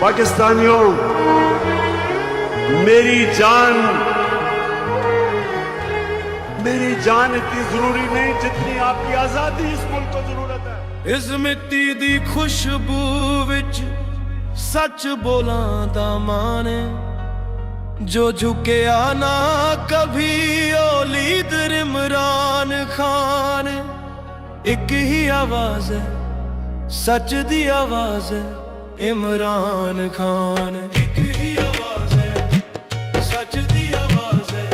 पाकिस्तानियों, मेरी जान इतनी जरूरी नहीं जितनी आपकी आजादी इस मुल्क को जरूरत है। इस मिट्टी दी खुशबू विच सच बोलां दा माने, जो झुकिया ना कभी ओ लीडर इमरान खान। एक ही आवाज है, सच दी आवाज है, इमरान खान। एक ही आवाज है, सच दी आवाज है,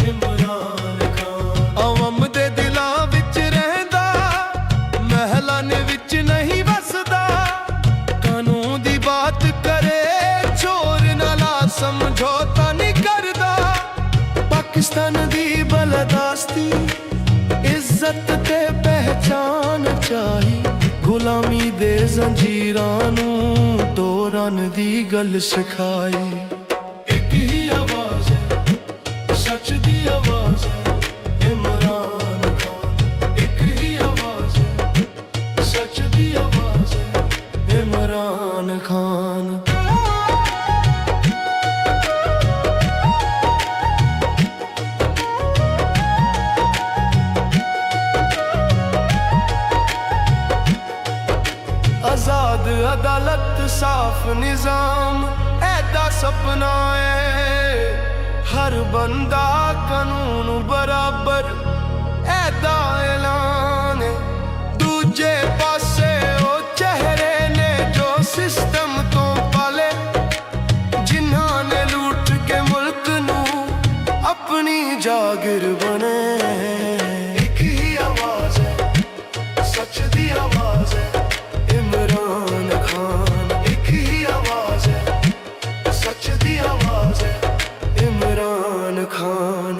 इमरान खान। अवाम दे दिलां विच रहंदा, महलां विच नहीं बसदा। कानून दी बात करे, चोर नाला समझौता नहीं करदा। पाकिस्तान दी बलदास्ती, इज्जत ते पहचान चाही। गुलामी दे जंजीरां नूं तोड़न दी गल सिखाई। एक ही आवाज है, सच दी आवाज है, इमरान खान। एक ही आवाज है, सच दी आवाज है, इमरान खान। आजाद अदालत साफ निजाम ऐदा सपना है। हर बंदा कानून बराबर ऐदा ऐलान है। दूजे पासे ओ चेहरे ने जो सिस्टम तो पाले, जिन्हां ने लूट के मुल्क नू अपनी जागिर बने। एक ही आवाज है, सच दी आवाज है, इमरान खान। एक ही आवाज है, सच दी आवाज है, इमरान खान।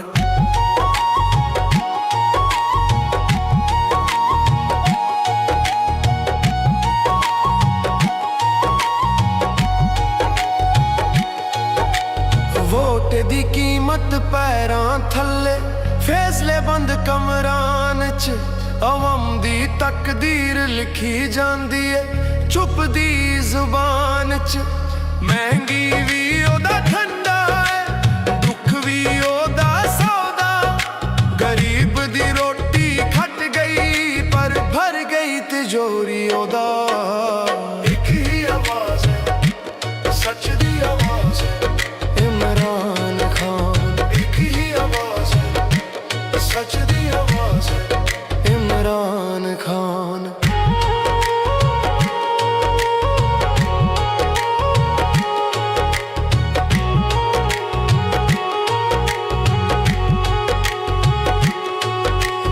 वोट दी कीमत पैरां थल्ले, फैसले बंद कमरान च। अवाम दी तकदीर लिखी जांदी है, चुप दी जुबान च। महंगी भी ओदा ठंडा है, दुख भी ओदा सौदा। गरीब दी रोटी खट गई, पर भर गई तिजोरी ओदा। एक ही आवाज है, सच दी आवाज है, इमरान खान। एक ही आवाज है, सच दी आवाज है, इमरान खान।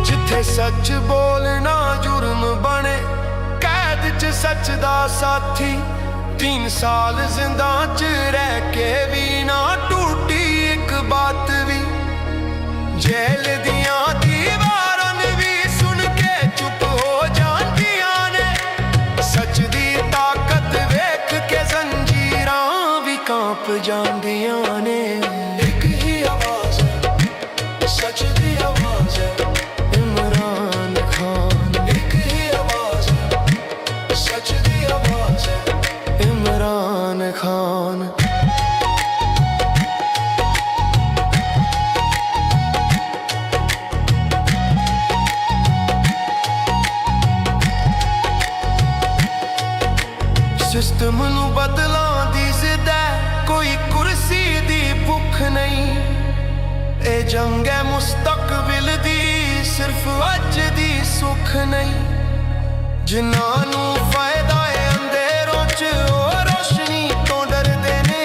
जिथे सच बोलना जुर्म बने, कैद च सच दा साथी। 3 साल जिंदा च रह के भी ना टूटी एक बात भी। जेल दियां दीवारां भी सुन के चुप हो जांदियां ने। सच दी ताकत वेख के जंजीरां भी कांप जांदियां ने। एक ही आवाज है, सच दी आवाज है, इमरान खान। एक ही आवाज है, सच दी आवाज है, इमरान खान। सिस्टम नू बदलां दी जिद है, कोई कुर्सी दी भुख नहीं। ए जंग है मुस्तकबिल दी, सिर्फ अज दी सुख नहीं। जिन्हां नू फायदा है अंधेरों च, ओ रोशनी तो डरदे ने।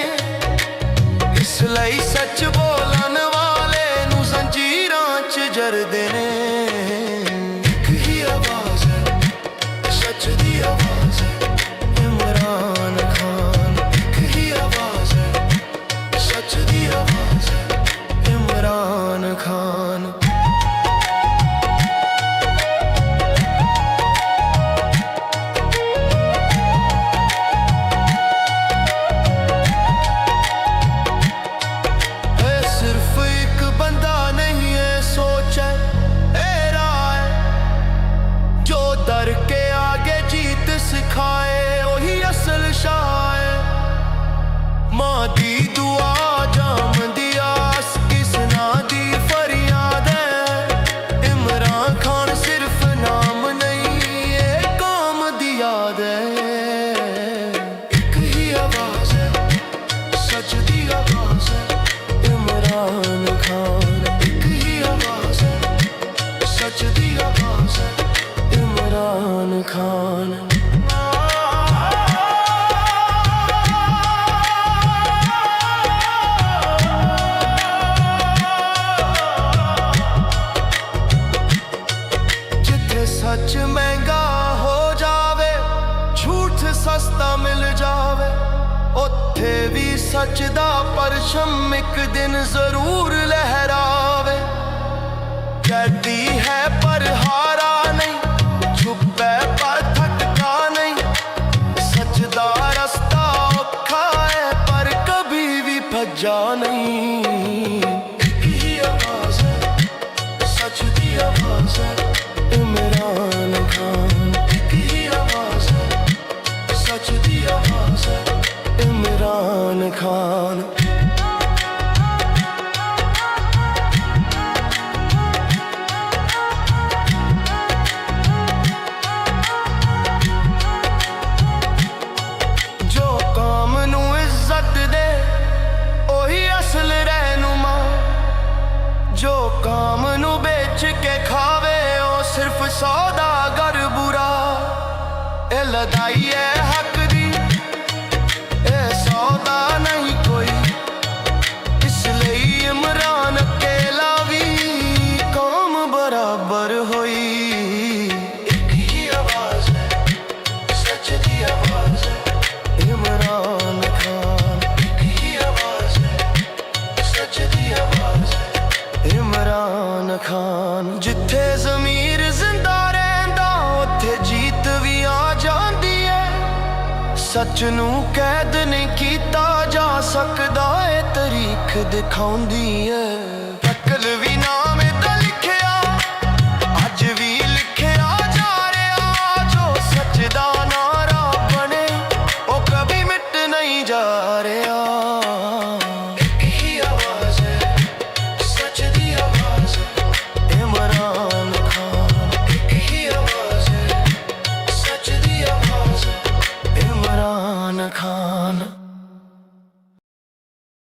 इसलिए सच बोलन वाले नू जंजीरां च जरदे ने। एक ही आवाज है, सच दी आवाज है, इमरान खान। एक ही आवाज है, सच दी आवाज है, इमरान खान। ਜਿੱਥੇ ਵੀ ਸੱਚ ਦਾ ਪਰਚਮ ਇੱਕ ਦਿਨ ਜ਼ਰੂਰ ਲਹਿਰਾਵੇ। ਕੈਦੀ ਹੈ ਪਰ ਹਾਰਾ ਨਹੀਂ, ਛੁਪੇ ਪਰ ਥਕਦਾ ਨਹੀਂ। ਸੱਚ ਦਾ ਰਸਤਾ ਔਖਾ ਹੈ ਪਰ ਕभी ਵੀ ਭੱਜਾ ਨਹੀਂ। ਇੱਕ ਹੀ ਆਵਾਜ਼ ਹੈ, ਸੱਚ ਦੀ ਆਵਾਜ਼ ਹੈ, ਇਮਰਾਨ ਖਾਨ। ਇੱਕ ਹੀ ਆਵਾਜ਼ ਹੈ, ਸੱਚ ਦੀ ਆਵਾਜ਼ ਹੈ, ਇਮਰਾਨ ਖਾਨ। ਜੋ ਕਾਮ ਨੂੰ ਇੱਜ਼ਤ ਦੇ ਉਹੀ ਅਸਲ ਰਹਿਨੁਮਾ। ਜੋ ਕਾਮ ਨੂੰ ਵੇਚ ਕੇ ਖਾਵੇ ਉਹ ਸਿਰਫ ਸੌਦਾਗਰ ਬੁਰਾ। ਇਹ ਲੜਾਈ ਹੈ ਹੱਕ ਦੀ, ਇਹ ਸੌਦਾ ਨਹੀਂ ਕੋਈ। ਇਸ ਲਈ ਇਮਰਾਨ ਅਕੇਲਾ ਵੀ ਕੌਮ ਬਰਾਬਰ ਹੋਈ। ਇੱਕ ਹੀ ਆਵਾਜ਼ ਹੈ, ਸੱਚ ਦੀ ਆਵਾਜ਼ ਹੈ, ਇਮਰਾਨ ਖਾਨ। ਇੱਕ ਹੀ ਆਵਾਜ਼ ਹੈ, ਸੱਚ ਦੀ ਆਵਾਜ਼ ਹੈ, ਇਮਰਾਨ ਖਾਨ। ਜਿੱਥੇ ਜ਼ਮੀਰ ਜ਼ਿੰਦਾ ਰਹਿੰਦਾ ਉੱਥੇ ਜੀਤ ਵੀ ਆ ਜਾਂਦੀ ਹੈ। ਸੱਚ ਨੂੰ ਕੈਦ ਨਹੀਂ ਕੀਤਾ ਜਾ ਸਕਦਾ, ਇਹ ਤਾਰੀਖ ਦਿਖਾਉਂਦੀ ਹੈ। ਅਕਲ ਵੀ ਨਾਮ ਦਾ ਲਿਖਿਆ, ਅੱਜ ਵੀ ਲਿਖਿਆ ਜਾ ਰਿਹਾ। ਜੋ ਸੱਚ ਦਾ ਨਾਰਾ ਬਣੇ ਉਹ ਕभी ਮਿਟ ਨਹੀਂ ਜਾ ਰਿਹਾ।